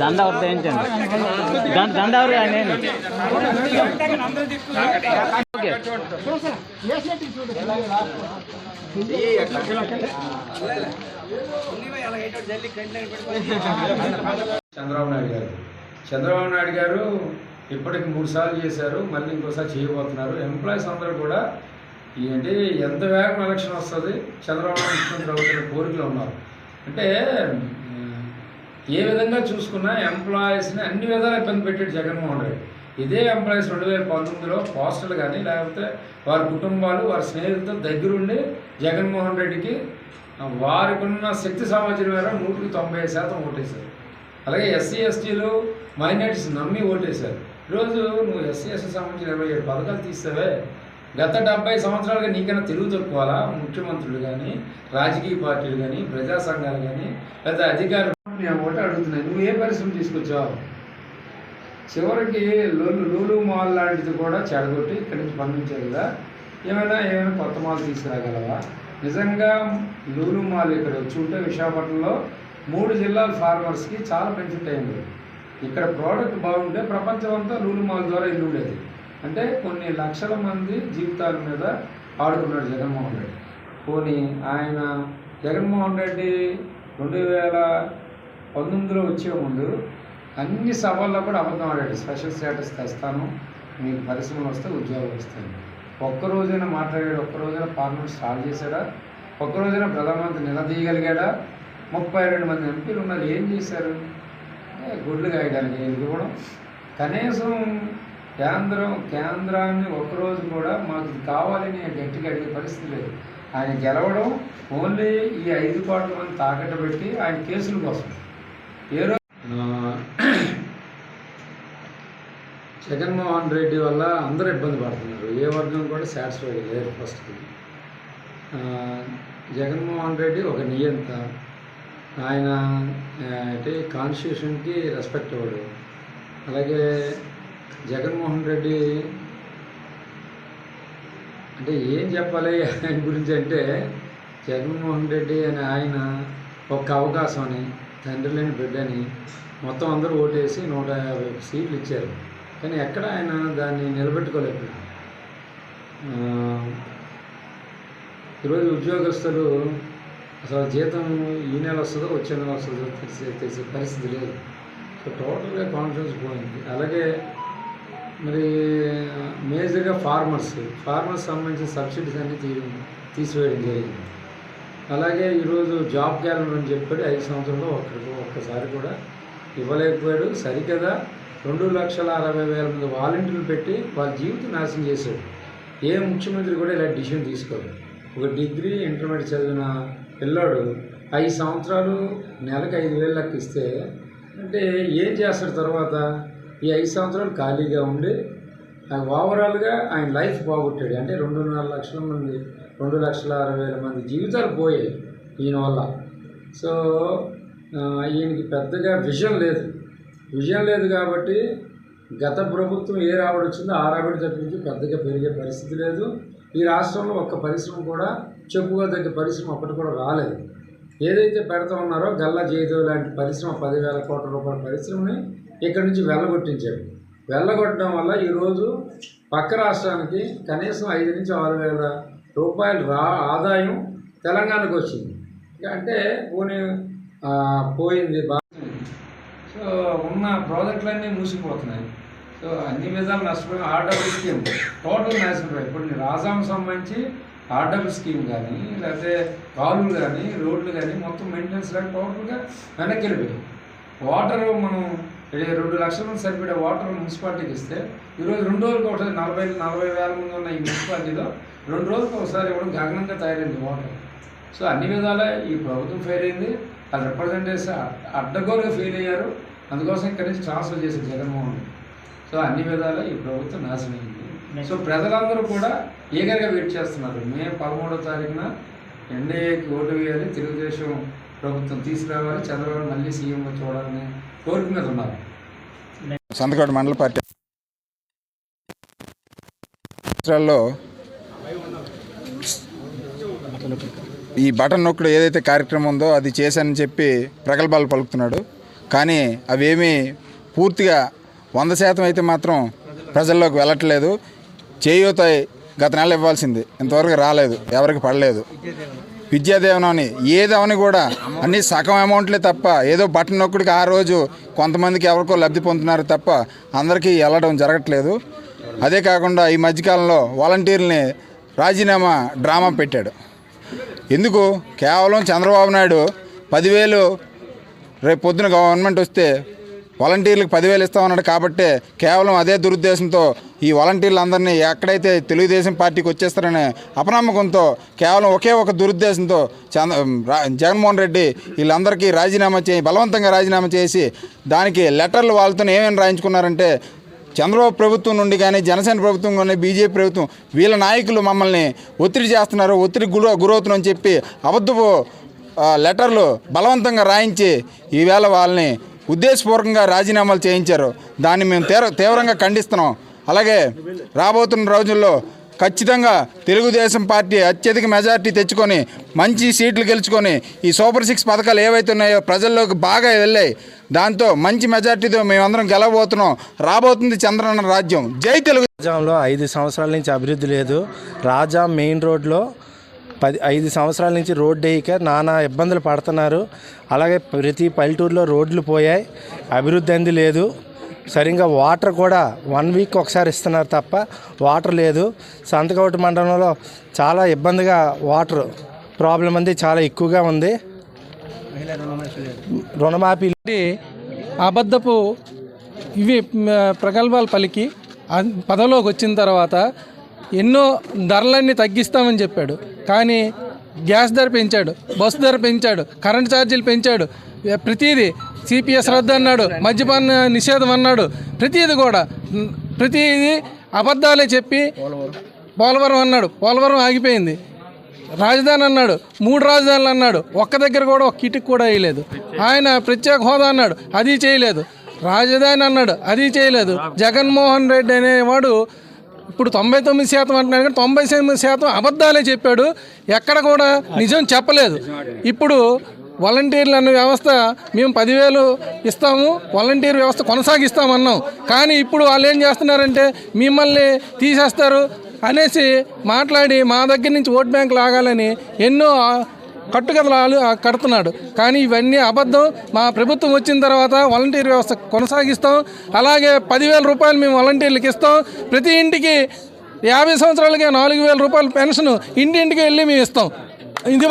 దండ వస్తాయించండి దండ ఎవరు కానీ చంద్రబాబు నాయుడు గారు ఇప్పటికి 3 సార్లు చేశారు, మళ్ళీ ఇంకోసారి చేయబోతున్నారు. ఎంప్లాయీస్ అందరూ కూడా అంటే ఎంత వేగం ఎలక్షన్ వస్తుంది చంద్రబాబు ముఖ్యమంత్రి అవుతున్న కోరికలు ఉన్నారు. అంటే ఏ విధంగా చూసుకున్నా ఎంప్లాయీస్ని అన్ని విధాలు ఇబ్బంది పెట్టాడు జగన్మోహన్ రెడ్డి. ఇదే ఎంప్లాయీస్ 2019లో పోస్టర్లు కానీ లేకపోతే వారి కుటుంబాలు వారి స్నేహితులతో దగ్గరుండి జగన్మోహన్ రెడ్డికి వారికి ఉన్న శక్తి సామర్థ్యం మేర 190% ఓటేశారు. అలాగే ఎస్సీ ఎస్టీలు మైనారిటీస్ నమ్మి ఓటేశారు. ఈరోజు నువ్వు ఎస్సీ ఎస్టీ సంబంధించిన 27 పథకాలు తీస్తావే. గత 70 సంవత్సరాలుగా నీకైనా తెలుగు తక్కువాలా? ముఖ్యమంత్రులు కానీ రాజకీయ పార్టీలు కానీ ప్రజా సంఘాలు కానీ లేదా అధికారులు ఒకటి అడుగుతున్నాయి, నువ్వు ఏ పరిశ్రమ తీసుకొచ్చావు? చివరికి లూలు మాల్ లాంటిది కూడా చెడగొట్టి ఇక్కడి నుంచి పంపించారు కదా. ఏమైనా కొత్త మాల్ తీసుకురాగలవా? నిజంగా లూలు మాల్ ఇక్కడ వచ్చి ఉంటే విశాఖపట్నంలో 3 జిల్లాల ఫార్మర్స్కి చాలా బెనిఫిట్ అయింది. ఇక్కడ ప్రోడక్ట్ బాగుంటే ప్రపంచం అంతా లూలు మాల్ ద్వారా ఇల్లు ఉండేది. అంటే కొన్ని లక్షల మంది జీవితాల మీద ఆడుకున్నాడు జగన్మోహన్ రెడ్డి. పోనీ ఆయన జగన్మోహన్ రెడ్డి 2019లో వచ్చే ముందు అన్ని సభల్లో కూడా అబద్ధం ఆడాడు. స్పెషల్ స్టేటస్ తెస్తాను, మీకు పరిశ్రమలు వస్తే ఉద్యోగాలు వస్తాయి. ఒక్కరోజైనా మాట్లాడాడు? ఒక్కరోజైనా పార్లమెంట్ స్టార్ట్ చేశాడా? ఒక్కరోజైనా ప్రధానమంత్రి నిలదీయగలిగాడా? 32 మంది ఎంపీలు ఉన్నారు, ఏం చేశారు? గుడ్లు కాయడానికి ఇవ్వడం. కనీసం కేంద్రాన్ని ఒక్కరోజు కూడా మాకు ఇది కావాలని గట్టిగా అడిగే పరిస్థితి లేదు. ఆయన గెలవడం ఓన్లీ ఈ 5 కోట్ల మంది తాకట్టు పెట్టి ఆయన కేసుల కోసం. ఏ రోజు జగన్మోహన్ రెడ్డి వల్ల అందరూ ఇబ్బంది పడుతున్నారు, ఏ వర్గం కూడా సాటిస్ఫైడ్ లేరు. ఫస్ట్ జగన్మోహన్ రెడ్డి ఒక నియంత, ఆయన అంటే కాన్స్టిట్యూషన్కి రెస్పెక్ట్ ఇవ్వడు. అలాగే జగన్మోహన్ రెడ్డి అంటే ఏం చెప్పాలి ఆయన గురించి అంటే, జగన్మోహన్ రెడ్డి అని ఆయన ఒక అవకాశం అని, తండ్రి లేని బిడ్డని మొత్తం అందరూ ఓటేసి 150 సీట్లు ఇచ్చారు. కానీ ఎక్కడ ఆయన దాన్ని నిలబెట్టుకోలేకపోయాడు. ఈరోజు ఉద్యోగస్తులు అసలు జీతం ఈ నెల వస్తుందో వచ్చే నెల వస్తుందో తెలిసే పరిస్థితి లేదు. సో టోటల్గా కాన్ఫిడెన్స్ పోయింది. అలాగే మరి మేజర్గా ఫార్మర్స్ సంబంధించిన సబ్సిడీస్ అన్నీ తీసివేయడం జరిగింది. అలాగే ఈరోజు జాబ్ క్యాలెండర్ అని చెప్పాడు, 5 సంవత్సరంలో ఒక్కసారి కూడా ఇవ్వలేకపోయాడు. సరికదా 2,60,000 మంది వాలంటీర్లు పెట్టి వాళ్ళ జీవితం నాశనం చేశాడు. ఏ ముఖ్యమంత్రి కూడా ఇలా డిసిషన్ తీసుకోరు. ఒక డిగ్రీ ఇంటర్మీడియట్ చదివిన పిల్లాడు 5 సంవత్సరాలు నెలకు 5,000 లెక్క ఇస్తే అంటే ఏం చేస్తాడు? తర్వాత ఈ 5 సంవత్సరాలు ఖాళీగా ఉండి ఓవరాల్గా ఆయన లైఫ్ బాగొట్టాడు. అంటే 2.5 లక్షల మంది 2,60,000 మంది జీవితాలు పోయాయి ఈయన వల్ల. సో ఈయనకి పెద్దగా విజన్ లేదు కాబట్టి గత ప్రభుత్వం ఏ రాబడి వచ్చిందో ఆ రాబడి తప్పించి పెద్దగా పెరిగే పరిస్థితి లేదు. ఈ రాష్ట్రంలో ఒక్క పరిశ్రమ కూడా చెప్పుకోదగ్గ పరిశ్రమ ఒక్కటి కూడా రాలేదు. ఏదైతే పెడతా ఉన్నారో గల్లా జయదేవ్ లాంటి పరిశ్రమ 10,000 కోట్ల రూపాయల పరిశ్రమని ఇక్కడి నుంచి వెళ్ళగొట్టించాడు. వెళ్ళగొట్టడం వల్ల ఈరోజు పక్క రాష్ట్రానికి కనీసం 5,000 నుంచి 6,000 రూపాయల ఆదాయం తెలంగాణకు వచ్చింది. అంటే పోయింది బాగా. సో ఉన్న ప్రాజెక్టులన్నీ మూసిపోతున్నాయి. సో అన్ని విధాలు నష్టపోయి ఆర్డబుల్ స్కీమ్ టోటల్ నాశనపోయి. ఇప్పుడు రాజాం సంబంధించి ఆర్డబుల్ స్కీమ్ కానీ లేకపోతే కాలువలు కానీ రోడ్లు కానీ మొత్తం మెయింటెనెన్స్ కానీ టోటల్గా వెనక్కి వెళ్ళిపోయాయి. వాటర్ మనం 2 లక్షల మంది సరిపడే వాటర్ మున్సిపాలిటీకి ఇస్తే ఈరోజు 2 రోజులకు ఒకసారి 40,000 మంది ఉన్న ఈ మున్సిపాలిటీలో 2 రోజులకు ఒకసారి ఇవ్వడం గగనంగా తయారైంది వాటర్. సో అన్ని విధాలా ఈ ప్రభుత్వం ఫెయిల్ అయింది. అది రిప్రజెంటేటివ్స్ అడ్డగోలుగా ఫెయిల్ అయ్యారు. అందుకోసం ఇక్కడి నుంచి ట్రాన్స్ఫర్ చేశారు జగన్మోహన్ రెడ్డి. సో అన్ని విధాలా ఈ ప్రభుత్వం నాశనం అయింది. సో ప్రజలందరూ కూడా ఈగర్గా వెయిట్ చేస్తున్నారు. మే 13వ తారీఖున ఎన్డీఏకి ఓటు వేయాలి, తెలుగుదేశం ప్రభుత్వం తీసుకురావాలి, చంద్రబాబు మళ్ళీ సీఎంగా చూడాలని కోరిక మీద ఉన్నారు. సంతకోట మండల పార్టీ ఈ బటన్ నొక్కుడు ఏదైతే కార్యక్రమం ఉందో అది చేశానని చెప్పి ప్రగల్భాలు పలుకుతున్నాడు. కానీ అవేమీ పూర్తిగా 100% అయితే మాత్రం ప్రజల్లోకి వెళ్ళట్లేదు. చేయూత గత నెల ఇవ్వాల్సింది ఇంతవరకు రాలేదు, ఎవరికి పడలేదు. విద్యాదేవనని ఏదవని కూడా అన్నీ సగం అమౌంట్లే తప్ప ఏదో బటన్ నొక్కుడికి ఆ రోజు కొంతమందికి ఎవరికో లబ్ధి పొందుతున్నారు తప్ప అందరికీ వెళ్ళడం జరగట్లేదు. అదే కాకుండా ఈ మధ్యకాలంలో వాలంటీర్లని రాజీనామా డ్రామా పెట్టాడు. ఎందుకు? కేవలం చంద్రబాబు నాయుడు 10,000 రేపు పొద్దున గవర్నమెంట్ వస్తే వాలంటీర్లకు 10,000 ఇస్తామన్నాడు కాబట్టే కేవలం అదే దురుద్దేశంతో ఈ వాలంటీర్లందరినీ ఎక్కడైతే తెలుగుదేశం పార్టీకి వచ్చేస్తారనే అపనమ్మకంతో కేవలం ఒకే ఒక దురుద్దేశంతో జగన్మోహన్ రెడ్డి వీళ్ళందరికీ బలవంతంగా రాజీనామా చేసి దానికి లెటర్లు వాళ్ళతో ఏమేమి రాయించుకున్నారంటే చంద్రబాబు ప్రభుత్వం నుండి కానీ జనసేన ప్రభుత్వం కానీ బీజేపీ ప్రభుత్వం వీళ్ళ నాయకులు మమ్మల్ని ఒత్తిడి చేస్తున్నారు, ఒత్తిడికి గురవుతున్నామని చెప్పి అబద్ధపు లెటర్లు బలవంతంగా రాయించి ఈవేళ వాళ్ళని ఉద్దేశపూర్వకంగా రాజీనామాలు చేయించారు. దాన్ని మేము తీవ్రంగా ఖండిస్తున్నాం. అలాగే రాబోతున్న రోజుల్లో ఖచ్చితంగా తెలుగుదేశం పార్టీ అత్యధిక మెజార్టీ తెచ్చుకొని మంచి సీట్లు గెలుచుకొని ఈ సూపర్ 6 పథకాలు ఏవైతే ఉన్నాయో ప్రజల్లోకి బాగా వెళ్ళాయి. దాంతో మంచి మెజార్టీతో మేమందరం గెలవబోతున్నాం. రాబోతుంది చంద్రన్న రాజ్యం. జై తెలుగు. రాజాంలో 5 సంవత్సరాల నుంచి అభివృద్ధి లేదు. రాజా మెయిన్ రోడ్లో 5 సంవత్సరాల నుంచి రోడ్డు వేయక నానా ఇబ్బందులు పడుతున్నారు. అలాగే ప్రతి పల్లెటూరులో రోడ్లు పోయాయి, అభివృద్ధి అంది లేదు. సరిగ్గా వాటర్ కూడా 1 వీక్ ఒకసారి ఇస్తున్నారు తప్ప వాటర్ లేదు. సంతకౌట మండలంలో చాలా ఇబ్బందిగా వాటర్ ప్రాబ్లం అంది చాలా ఎక్కువగా ఉంది. రుణమాఫీ అబద్ధపు ఇవి ప్రగల్భాలు పలికి పదవిలోకి వచ్చిన తర్వాత ఎన్నో ధరలన్నీ తగ్గిస్తామని చెప్పాడు. కానీ గ్యాస్ ధర పెంచాడు, బస్సు ధర పెంచాడు, కరెంట్ ఛార్జీలు పెంచాడు. ప్రతిదీ సిపిఎస్ రద్దు అన్నాడు, మద్యపాన నిషేధం అన్నాడు. ప్రతిదీ అబద్ధాలే చెప్పి పోలవరం అన్నాడు, పోలవరం ఆగిపోయింది. రాజధాని అన్నాడు, 3 రాజధానులు అన్నాడు, ఒక్క దగ్గర కూడా ఒక కిటిక్ కూడా వేయలేదు. ఆయన ప్రత్యేక హోదా అన్నాడు, అది చేయలేదు. రాజధాని అన్నాడు, అది చేయలేదు. జగన్మోహన్ రెడ్డి అనేవాడు ఇప్పుడు 99% అంటున్నాడు, కానీ 99% అబద్ధాలే చెప్పాడు. ఎక్కడ కూడా నిజం చెప్పలేదు. ఇప్పుడు వాలంటీర్లు అన్న వ్యవస్థ మేము 10,000 ఇస్తాము, వాలంటీర్ వ్యవస్థ కొనసాగిస్తామన్నాం. కానీ ఇప్పుడు వాళ్ళు ఏం చేస్తున్నారంటే మిమ్మల్ని తీసేస్తారు అనేసి మాట్లాడి మా దగ్గర నుంచి ఓట్ బ్యాంక్ లాగాలని ఎన్నో కట్టుకథలు కడుతున్నాడు. కానీ ఇవన్నీ అబద్ధం. మా ప్రభుత్వం వచ్చిన తర్వాత వాలంటీర్ వ్యవస్థ కొనసాగిస్తాం. అలాగే 10,000 రూపాయలు మేము వాలంటీర్లకు ఇస్తాం. ప్రతి ఇంటికి 50 సంవత్సరాలకే 4,000 రూపాయలు పెన్షన్ ఇంటింటికి వెళ్ళి మేము ఇస్తాం. ఇది